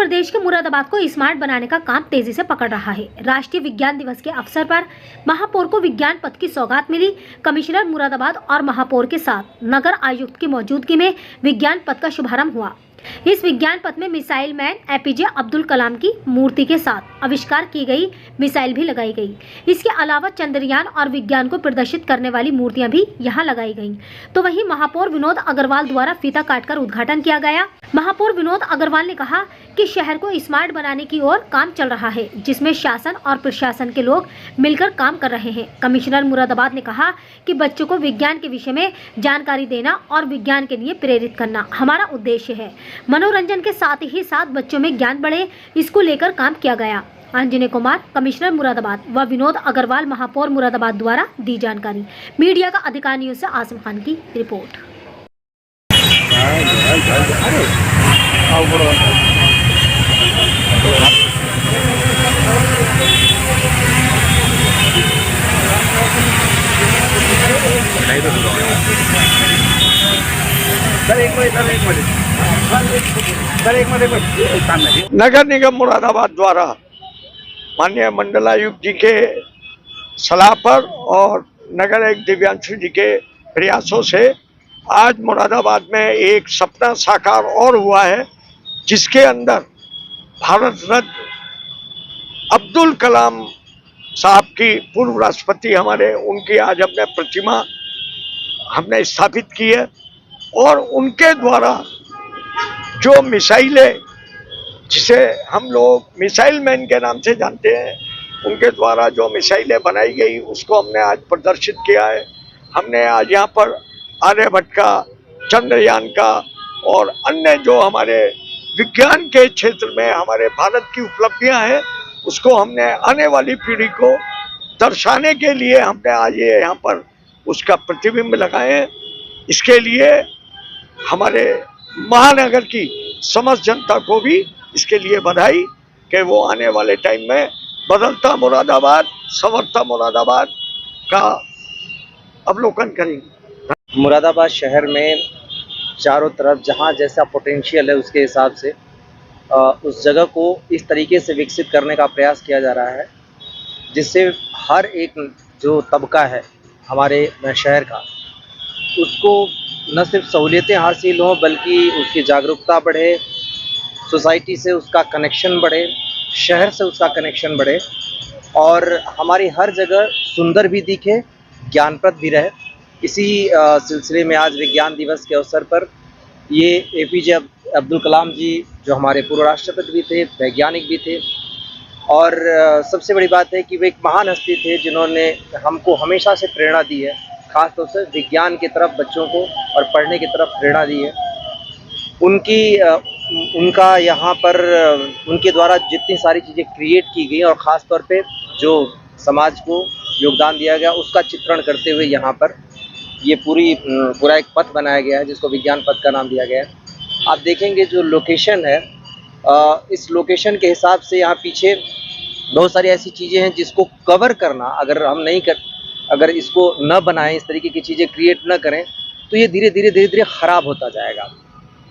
प्रदेश के मुरादाबाद को स्मार्ट बनाने का काम तेजी से पकड़ रहा है। राष्ट्रीय विज्ञान दिवस के अवसर पर महापौर को विज्ञान पथ की सौगात मिली। कमिश्नर मुरादाबाद और महापौर के साथ नगर आयुक्त की मौजूदगी में विज्ञान पथ का शुभारंभ हुआ। इस विज्ञान पथ में missile man APJ Abdul Kalam की मूर्ति के साथ आविष्कार की गई मिसाइल भी लगाई गई। इसके अलावा चंद्रयान और विज्ञान को प्रदर्शित करने वाली मूर्तियां भी यहां लगाई गईं। तो वहीं महापौर विनोद अग्रवाल द्वारा फीता काटकर उद्घाटन किया गया। महापौर विनोद अग्रवाल ने कहा कि शहर को स्मार्ट बनाने की ओर काम चल रहा है, जिसमें शासन और प्रशासन के लोग मिलकर काम कर रहे हैं। कमिश्नर मुरादाबाद ने कहा कि बच्चों को विज्ञान के विषय में जानकारी देना और विज्ञान के लिए प्रेरित करना हमारा उद्देश्य है। मनोरंजन के साथ ही साथ बच्चों में ज्ञान बढ़े, इसको लेकर काम किया गया। अंजनी कुमार, कमिश्नर मुरादाबाद व विनोद अग्रवाल, महापौर मुरादाबाद द्वारा दी जानकारी। मीडिया का अधिकार न्यूज से आसिम खान की रिपोर्ट। नगर निगम मुरादाबाद द्वारा माननीय मंडलायुक्त जी के सलाह पर और नगर आयुक्त दिव्यांशु जी के प्रयासों से आज मुरादाबाद में एक सपना साकार और हुआ है, जिसके अंदर भारत रत्न अब्दुल कलाम साहब की, पूर्व राष्ट्रपति हमारे, उनकी आज हमने प्रतिमा हमने स्थापित की है। और उनके द्वारा जो मिसाइलें, जिसे हम लोग मिसाइल मैन के नाम से जानते हैं, उनके द्वारा जो मिसाइलें बनाई गई उसको हमने आज प्रदर्शित किया है। हमने आज यहाँ पर आर्यभट्ट का, चंद्रयान का और अन्य जो हमारे विज्ञान के क्षेत्र में हमारे भारत की उपलब्धियां हैं, उसको हमने आने वाली पीढ़ी को दर्शाने के लिए हमने आज ये यहाँ पर उसका प्रतिबिंब लगाए हैं। इसके लिए हमारे महानगर की समस्त जनता को भी इसके लिए बधाई कि वो आने वाले टाइम में बदलता मुरादाबाद, संवरता मुरादाबाद का अवलोकन करेंगे। मुरादाबाद शहर में चारों तरफ जहाँ जैसा पोटेंशियल है उसके हिसाब से उस जगह को इस तरीके से विकसित करने का प्रयास किया जा रहा है, जिससे हर एक जो तबका है हमारे शहर का, उसको न सिर्फ सहूलियतें हासिल हों बल्कि उसकी जागरूकता बढ़े, सोसाइटी से उसका कनेक्शन बढ़े, शहर से उसका कनेक्शन बढ़े और हमारी हर जगह सुंदर भी दिखे, ज्ञानप्रद भी रहे। इसी सिलसिले में आज विज्ञान दिवस के अवसर पर ये एपीजे अब्दुल कलाम जी, जो हमारे पूर्व राष्ट्रपति भी थे, वैज्ञानिक भी थे और सबसे बड़ी बात है कि वे एक महान हस्ती थे जिन्होंने हमको हमेशा से प्रेरणा दी है, खास तौर से विज्ञान की तरफ बच्चों को और पढ़ने की तरफ प्रेरणा दी है। उनका यहाँ पर उनके द्वारा जितनी सारी चीज़ें क्रिएट की गई और ख़ास तौर पे जो समाज को योगदान दिया गया उसका चित्रण करते हुए यहाँ पर ये पूरा एक पथ बनाया गया है, जिसको विज्ञान पथ का नाम दिया गया है। आप देखेंगे जो लोकेशन है, इस लोकेशन के हिसाब से यहाँ पीछे बहुत सारी ऐसी चीज़ें हैं जिसको कवर करना, अगर इसको न बनाएं, इस तरीके की चीज़ें क्रिएट न करें तो ये धीरे धीरे ख़राब होता जाएगा।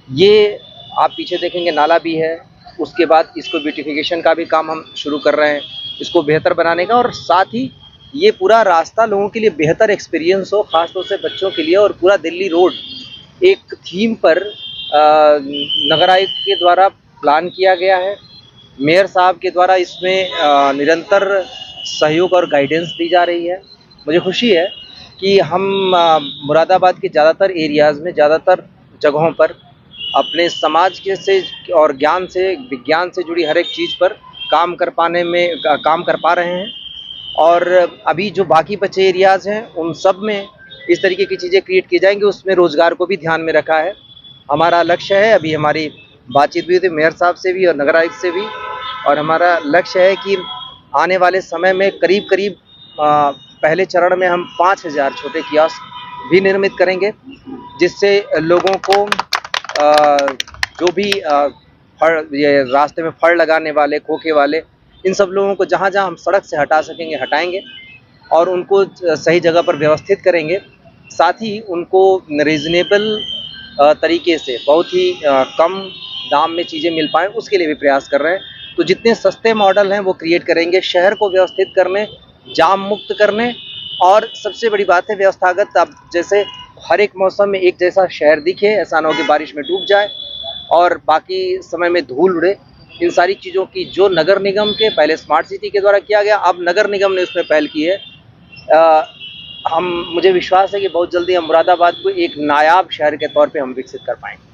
ये आप पीछे देखेंगे नाला भी है, उसके बाद इसको ब्यूटिफिकेशन का भी काम हम शुरू कर रहे हैं, इसको बेहतर बनाने का, और साथ ही ये पूरा रास्ता लोगों के लिए बेहतर एक्सपीरियंस हो, ख़ासतौर से बच्चों के लिए। और पूरा दिल्ली रोड एक थीम पर नगर आयुक्त के द्वारा प्लान किया गया है। मेयर साहब के द्वारा इसमें निरंतर सहयोग और गाइडेंस दी जा रही है। मुझे खुशी है कि हम मुरादाबाद के ज़्यादातर एरियाज़ में, ज़्यादातर जगहों पर अपने समाज के से और ज्ञान से, विज्ञान से जुड़ी हर एक चीज़ पर काम कर पा रहे हैं। और अभी जो बाकी बचे एरियाज़ हैं उन सब में इस तरीके की चीज़ें क्रिएट की जाएंगी, उसमें रोज़गार को भी ध्यान में रखा है। हमारा लक्ष्य है, अभी हमारी बातचीत भी हुई थी मेयर साहब से भी और नगर आयुक्त से भी, और हमारा लक्ष्य है कि आने वाले समय में करीब पहले चरण में हम 5000 छोटे कियोस्क भी निर्मित करेंगे, जिससे लोगों को जो भी ये रास्ते में फड़ लगाने वाले, खोखे वाले, इन सब लोगों को जहाँ जहाँ हम सड़क से हटा सकेंगे हटाएंगे और उनको सही जगह पर व्यवस्थित करेंगे। साथ ही उनको रीज़नेबल तरीके से, बहुत ही कम दाम में चीज़ें मिल पाएँ, उसके लिए भी प्रयास कर रहे हैं। तो जितने सस्ते मॉडल हैं वो क्रिएट करेंगे, शहर को व्यवस्थित करने, जाम मुक्त करने, और सबसे बड़ी बात है व्यवस्थागत। अब जैसे हर एक मौसम में एक जैसा शहर दिखे, ऐसा ना हो कि बारिश में डूब जाए और बाकी समय में धूल उड़े। इन सारी चीज़ों की जो नगर निगम के पहले स्मार्ट सिटी के द्वारा किया गया, अब नगर निगम ने उसमें पहल की है। मुझे विश्वास है कि बहुत जल्दी हम मुरादाबाद को एक नायाब शहर के तौर पे हम विकसित कर पाएंगे।